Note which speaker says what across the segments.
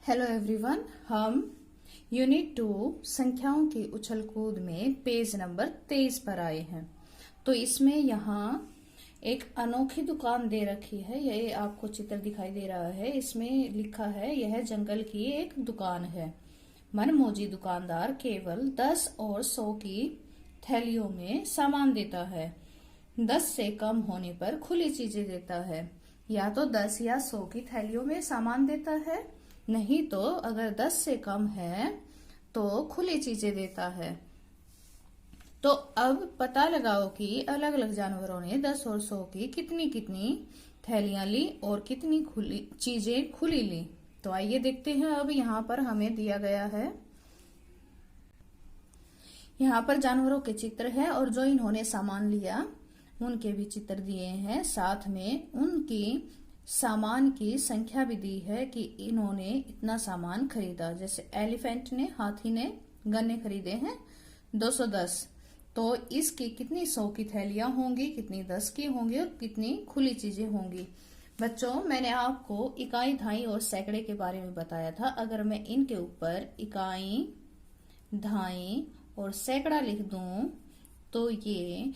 Speaker 1: Hello everyone, हम unit 2 संख्याओं की उछल कूद में पेज नंबर 23 पर आए हैं। तो इसमें यहाँ एक अनोखी दुकान दे रखी है। ये आपको चित्र दिखाई दे रहा है। इसमें लिखा है यह जंगल की एक दुकान है। मनमौजी दुकानदार केवल 10 और 100 की थैलियों में सामान देता है। 10 से कम होने पर खुली चीजें देता है। या तो 10 या 100 की थैलियों में सामान देता है, नहीं तो अगर 10 से कम है तो खुली चीजें देता है। तो अब पता लगाओ कि अलग अलग जानवरों ने 10 और 100 की कितनी कितनी थैलियां ली और कितनी खुली चीजें खुली ली। तो आइए देखते हैं। अब यहाँ पर हमें दिया गया है, यहाँ पर जानवरों के चित्र है और जो इन्होंने सामान लिया उनके भी चित्र दिए हैं। साथ में उनकी सामान की संख्या भी दी है कि इन्होंने इतना सामान खरीदा। जैसे एलिफेंट ने, हाथी ने गन्ने खरीदे हैं 210। तो इसकी कितनी 100 की थैलियां होंगी, कितनी 10 की होंगी और कितनी खुली चीजें होंगी। बच्चों, मैंने आपको इकाई, धाई और सैकड़े के बारे में बताया था। अगर मैं इनके ऊपर इकाई, धाई और सैकड़ा लिख दूं तो ये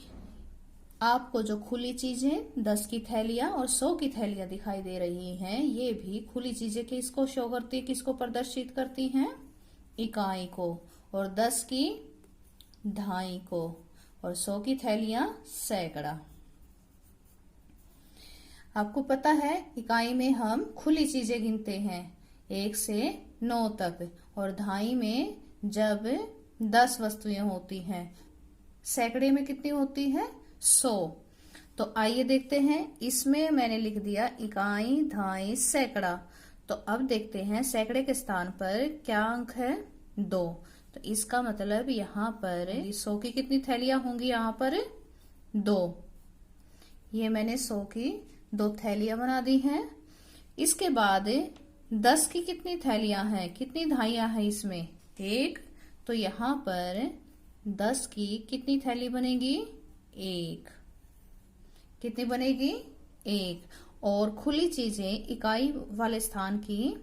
Speaker 1: आपको जो खुली चीजें 10 की थैलियां और 100 की थैलियां दिखाई दे रही हैं, ये भी खुली चीजें किसको शो करती, किसको प्रदर्शित करती हैं? इकाई को। और 10 की ढाई को और 100 की थैलियां सैकड़ा। आपको पता है इकाई में हम खुली चीजें गिनते हैं 1 से 9 तक, और ढाई में जब 10 वस्तुएं होती हैं। सैकड़े में कितनी होती है? 100। तो आइए देखते हैं। इसमें मैंने लिख दिया इकाई, धाई, सैकड़ा। तो अब देखते हैं सैकड़े के स्थान पर क्या अंक है? 2। तो इसका मतलब यहाँ पर 100 की कितनी थैलियां होंगी? यहाँ पर 2। ये मैंने 100 की 2 थैलियां बना दी हैं। इसके बाद 10 की कितनी थैलियां हैं, कितनी धाइयां हैं इसमें? 1। तो यहाँ पर 10 की कितनी थैली बनेगी? 1। कितनी बनेगी? 1। और खुली चीजें इकाई वाले स्थान की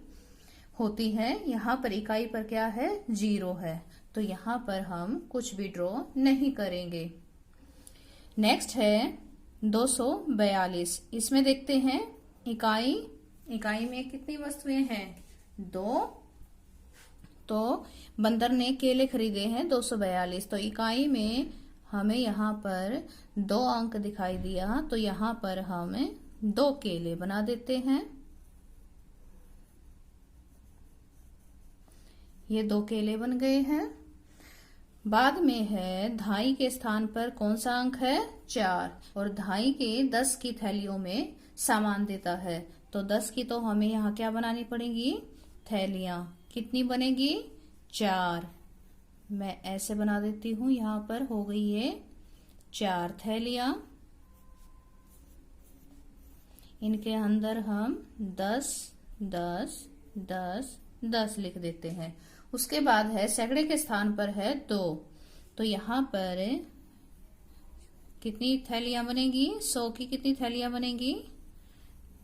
Speaker 1: होती है। यहाँ पर इकाई पर क्या है? 0 है। तो यहाँ पर हम कुछ भी ड्रॉ नहीं करेंगे। नेक्स्ट है 242। इसमें देखते हैं इकाई में कितनी वस्तुएं हैं? 2। तो बंदर ने केले खरीदे हैं 242। तो इकाई में हमें यहाँ पर 2 अंक दिखाई दिया, तो यहाँ पर हम 2 केले बना देते हैं। ये 2 केले बन गए हैं। बाद में है ढाई के स्थान पर कौन सा अंक है? 4। और ढाई के 10 की थैलियों में सामान देता है। तो 10 की तो हमें यहाँ क्या बनानी पड़ेगी? थैलियां। कितनी बनेगी? 4। मैं ऐसे बना देती हूँ। यहाँ पर हो गई ये 4 थैलियां। इनके अंदर हम 10, 10, 10, 10 लिख देते हैं। उसके बाद है सैकड़े के स्थान पर है 2। तो यहाँ पर कितनी थैलियां बनेगी? 100 की कितनी थैलियां बनेगी?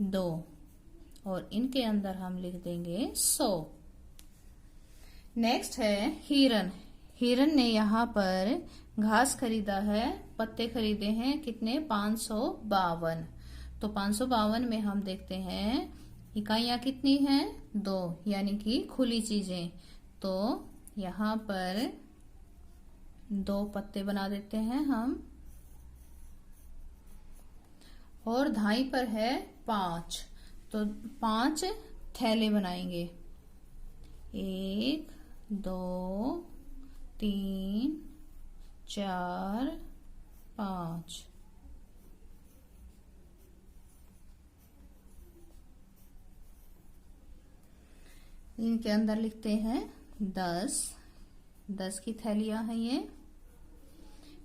Speaker 1: 2। और इनके अंदर हम लिख देंगे 100। नेक्स्ट है हिरन। हिरन ने यहाँ पर घास खरीदा है, पत्ते खरीदे हैं कितने? 552। तो 552 में हम देखते हैं इकाइयां कितनी हैं? 2, यानी कि खुली चीजें। तो यहाँ पर 2 पत्ते बना देते हैं हम। और ढाई पर है 5। तो 5 थैले बनाएंगे। 1, 2, 3, 4, 5। इनके अंदर लिखते हैं 10। 10 की थैलियां हैं ये।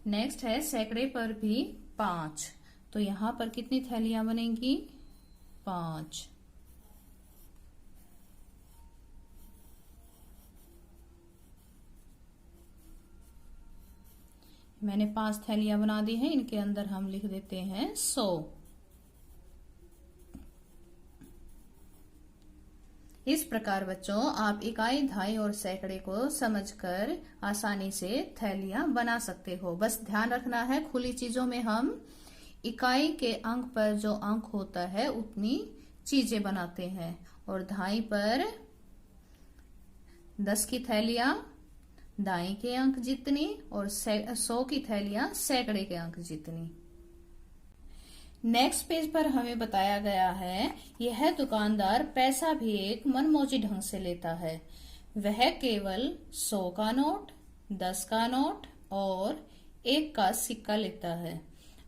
Speaker 1: नेक्स्ट है सैकड़े पर भी 5। तो यहाँ पर कितनी थैलियां बनेंगी? 5। मैंने 5 थैलियां बना दी हैं, इनके अंदर हम लिख देते हैं 100। इस प्रकार बच्चों आप इकाई, दहाई और सैकड़े को समझकर आसानी से थैलियां बना सकते हो। बस ध्यान रखना है, खुली चीजों में हम इकाई के अंक पर जो अंक होता है उतनी चीजें बनाते हैं, और दहाई पर 10 की थैलियां दाई के अंक जितनी, और 100 की थैलियां सैकड़े के अंक जितनी। नेक्स्ट पेज पर हमें बताया गया है, यह दुकानदार पैसा भी एक मनमौजी ढंग से लेता है। वह केवल 100 का नोट, 10 का नोट और 1 का सिक्का लेता है।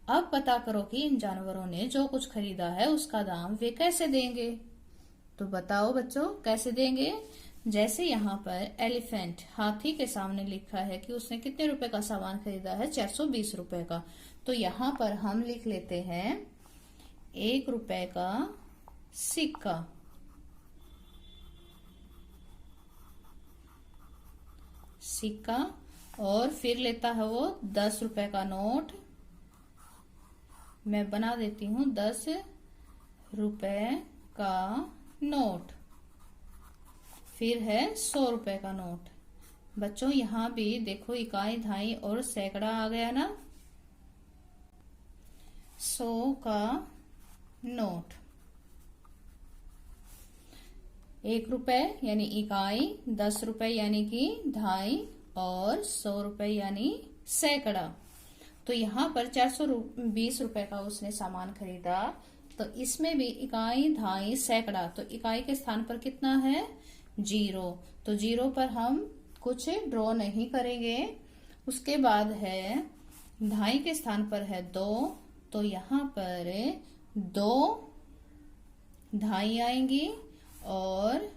Speaker 1: अब पता करो कि इन जानवरों ने जो कुछ खरीदा है उसका दाम वे कैसे देंगे। तो बताओ बच्चों कैसे देंगे। जैसे यहाँ पर एलिफेंट हाथी के सामने लिखा है कि उसने कितने रुपए का सामान खरीदा है, 420 रुपए का। तो यहाँ पर हम लिख लेते हैं 1 रुपए का सिक्का। सिक्का और फिर लेता है वो 10 रुपए का नोट। मैं बना देती हूँ 10 रुपए का नोट। फिर है 100 रुपए का नोट। बच्चों यहाँ भी देखो इकाई, दहाई और सैकड़ा आ गया ना। 100 का नोट, 1 रुपए यानी इकाई, 10 रुपए यानी कि दहाई और 100 रुपए यानी सैकड़ा। तो यहाँ पर 420 रुपए का उसने सामान खरीदा। तो इसमें भी इकाई, दहाई, सैकड़ा, तो इकाई के स्थान पर कितना है 0। तो 0 पर हम कुछ ड्रॉ नहीं करेंगे। उसके बाद है दहाई के स्थान पर है 2, तो यहाँ पर 2 दहाई आएंगी और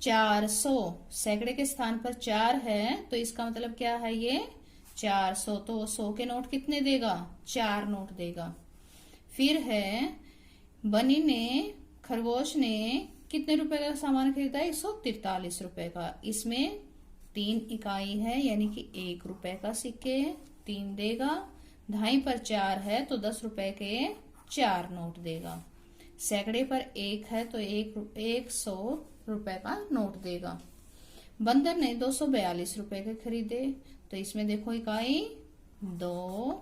Speaker 1: 400 सैकड़े के स्थान पर 4 है, तो इसका मतलब क्या है ये 400। तो 100 के नोट कितने देगा, 4 नोट देगा। फिर है बनी ने, खरगोश ने कितने रुपए का सामान खरीदा है, 143 रुपए का। इसमें 3 इकाई है यानी कि 1 रुपए का सिक्के 3 देगा। दहाई पर 4 है तो 10 रुपए के 4 नोट देगा। सैकड़े पर 1 है तो 100 रुपए का नोट देगा। बंदर ने 242 रुपए के खरीदे, तो इसमें देखो इकाई 2,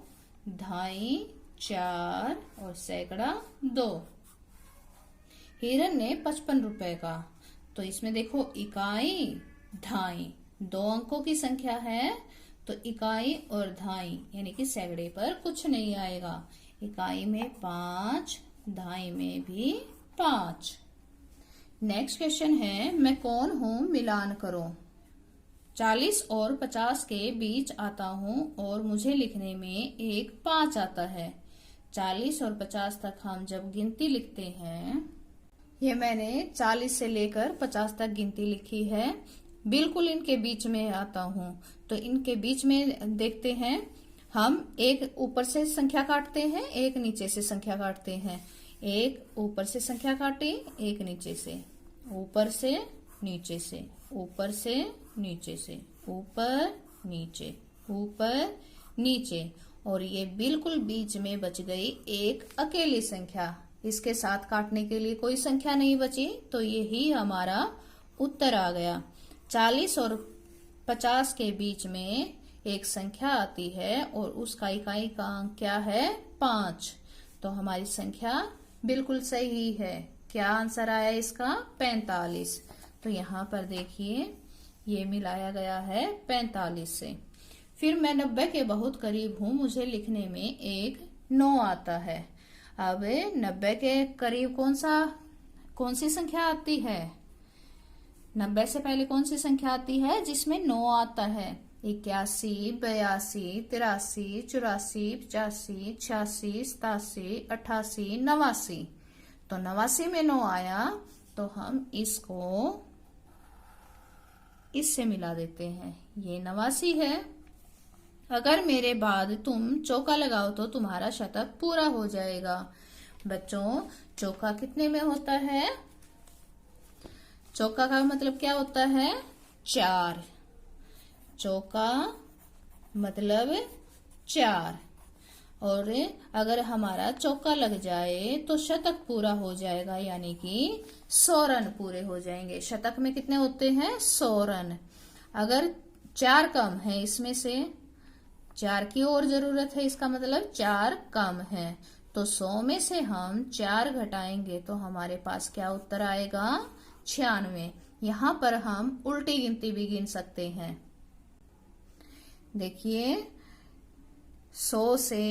Speaker 1: दहाई 4 और सैकड़ा 2। हिरन ने 55 रुपए का, तो इसमें देखो इकाई, दहाई, 2 अंकों की संख्या है, तो इकाई और दहाई यानी कि सैकड़े पर कुछ नहीं आएगा। इकाई में 5, दहाई में भी 5। नेक्स्ट क्वेश्चन है, मैं कौन हूं मिलान करो। 40 और 50 के बीच आता हूं और मुझे लिखने में एक 5 आता है। 40 और 50 तक हम जब गिनती लिखते हैं, ये मैंने 40 से लेकर 50 तक गिनती लिखी है, बिल्कुल इनके बीच में आता हूं। तो इनके बीच में देखते हैं, हम एक ऊपर से संख्या काटते हैं, एक नीचे से संख्या काटते हैं। एक ऊपर से संख्या काटी, एक नीचे से, ऊपर से नीचे से, ऊपर से नीचे से, ऊपर नीचे, ऊपर नीचे, और ये बिल्कुल बीच में बच गई एक अकेली संख्या। इसके साथ काटने के लिए कोई संख्या नहीं बची, तो यही हमारा उत्तर आ गया। 40 और 50 के बीच में एक संख्या आती है और उसका इकाई का अंक क्या है 5। तो हमारी संख्या बिल्कुल सही है। क्या आंसर आया इसका 45। तो यहाँ पर देखिए ये मिलाया गया है 45 से। फिर मैं 90 के बहुत करीब हूं, मुझे लिखने में एक 9 आता है। अब 90 के करीब कौन सी संख्या आती है, 90 से पहले कौन सी संख्या आती है जिसमें 9 आता है। 81, 82, 83, 84, 85, 86, 87, 88, 89। तो 89 में 9 आया, तो हम इसको इससे मिला देते हैं, ये 89 है। अगर मेरे बाद तुम चौका लगाओ तो तुम्हारा शतक पूरा हो जाएगा। बच्चों चौका कितने में होता है, चौका का मतलब क्या होता है 4। चौका मतलब 4। और अगर हमारा चौका लग जाए तो शतक पूरा हो जाएगा, यानी कि 100 रन पूरे हो जाएंगे। शतक में कितने होते हैं? 100 रन। अगर 4 कम है, इसमें से 4 की और जरूरत है, इसका मतलब 4 कम है, तो 100 में से हम 4 घटाएंगे तो हमारे पास क्या उत्तर आएगा? 96। यहां पर हम उल्टी गिनती भी गिन सकते हैं। देखिए, 100 से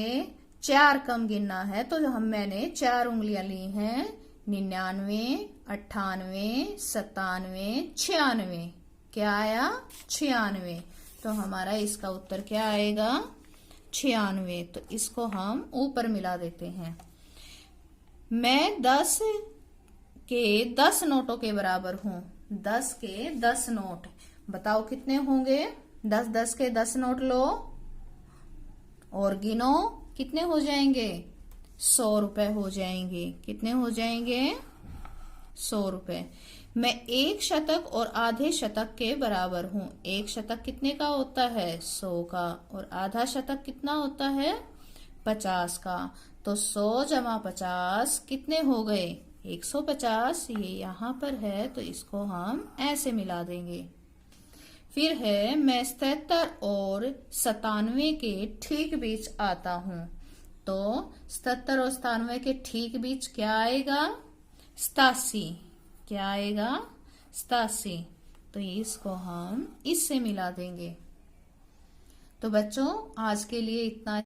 Speaker 1: 4 कम गिनना है तो मैंने 4 उंगलियां ली हैं, 99, 98, 97, 96। क्या आया? 96। तो हमारा इसका उत्तर क्या आएगा? 96। तो इसको हम ऊपर मिला देते हैं। मैं 10 के 10 नोटों के बराबर हूं। 10 के 10 नोट बताओ कितने होंगे? 10 के 10 नोट लो और गिनो, कितने हो जाएंगे? 100 रुपए हो जाएंगे। कितने हो जाएंगे? 100 रुपए। मैं 1 शतक और आधे शतक के बराबर हूं। 1 शतक कितने का होता है? 100 का। और आधा शतक कितना होता है? 50 का। तो 100 जमा 50 कितने हो गए? 150। ये यहाँ पर है तो इसको हम ऐसे मिला देंगे। फिर है, मैं 77 और 97 के ठीक बीच आता हूं। तो 77 और 97 के ठीक बीच क्या आएगा? 87। क्या आएगा? 87। तो इसको हम इससे मिला देंगे। तो बच्चों, आज के लिए इतना